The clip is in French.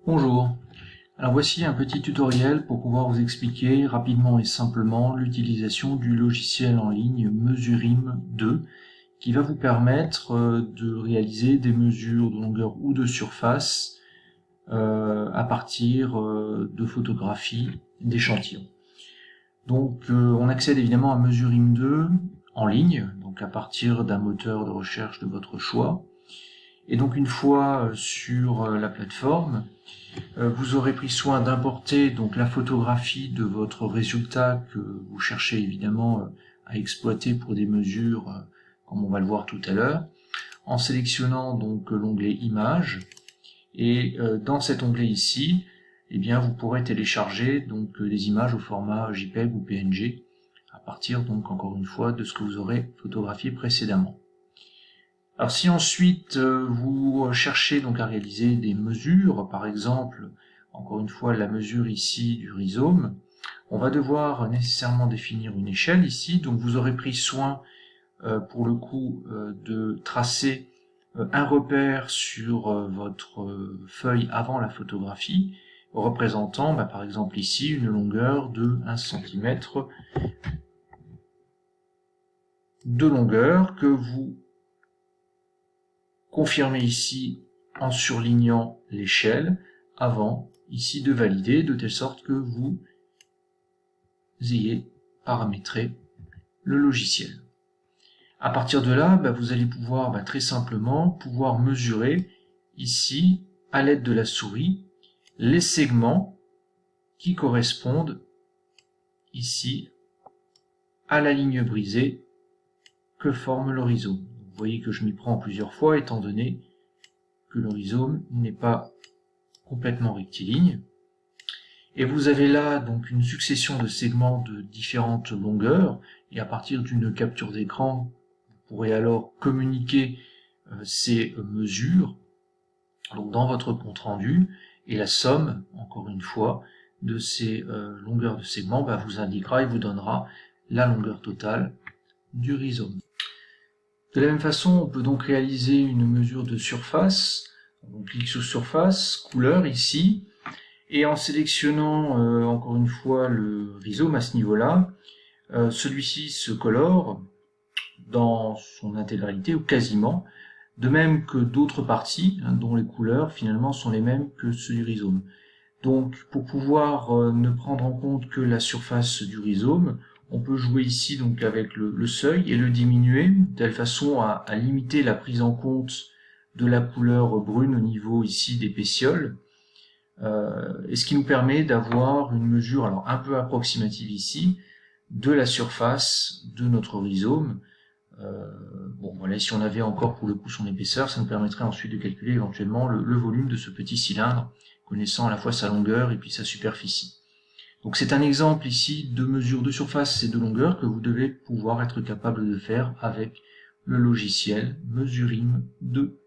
Bonjour, alors voici un petit tutoriel pour pouvoir vous expliquer rapidement et simplement l'utilisation du logiciel en ligne Mesurim 2 qui va vous permettre de réaliser des mesures de longueur ou de surface à partir de photographies d'échantillons. Donc on accède évidemment à Mesurim 2 en ligne, donc à partir d'un moteur de recherche de votre choix. Et donc une fois sur la plateforme, vous aurez pris soin d'importer donc la photographie de votre résultat que vous cherchez évidemment à exploiter pour des mesures, comme on va le voir tout à l'heure, en sélectionnant donc l'onglet Images. Et dans cet onglet ici, eh bien, vous pourrez télécharger donc des images au format JPEG ou PNG, à partir donc encore une fois de ce que vous aurez photographié précédemment. Alors si ensuite vous cherchez donc à réaliser des mesures, par exemple, encore une fois la mesure ici du rhizome, on va devoir nécessairement définir une échelle ici, donc vous aurez pris soin pour le coup de tracer un repère sur votre feuille avant la photographie, représentant par exemple ici une longueur de 1 cm de longueur que vous confirmez ici en surlignant l'échelle avant ici de valider, de telle sorte que vous ayez paramétré le logiciel. À partir de là, vous allez pouvoir très simplement mesurer ici à l'aide de la souris les segments qui correspondent ici à la ligne brisée que forme le rhizome. Vous voyez que je m'y prends plusieurs fois étant donné que le rhizome n'est pas complètement rectiligne. Et vous avez là donc une succession de segments de différentes longueurs, et à partir d'une capture d'écran, vous pourrez alors communiquer ces mesures donc dans votre compte rendu, et la somme, encore une fois, de ces longueurs de segments vous indiquera et vous donnera la longueur totale du rhizome. De la même façon, on peut donc réaliser une mesure de surface. On clique sur surface, couleur ici, et en sélectionnant encore une fois le rhizome à ce niveau-là, celui-ci se colore dans son intégralité ou quasiment, de même que d'autres parties dont les couleurs finalement sont les mêmes que ceux du rhizome. Donc pour pouvoir ne prendre en compte que la surface du rhizome, on peut jouer ici donc avec le seuil et le diminuer de telle façon à limiter la prise en compte de la couleur brune au niveau ici des pétioles, et ce qui nous permet d'avoir une mesure alors un peu approximative ici de la surface de notre rhizome. Voilà, si on avait encore pour le coup son épaisseur, ça nous permettrait ensuite de calculer éventuellement le volume de ce petit cylindre, connaissant à la fois sa longueur et puis sa superficie. Donc c'est un exemple ici de mesure de surface et de longueur que vous devez pouvoir être capable de faire avec le logiciel Mesurim 2.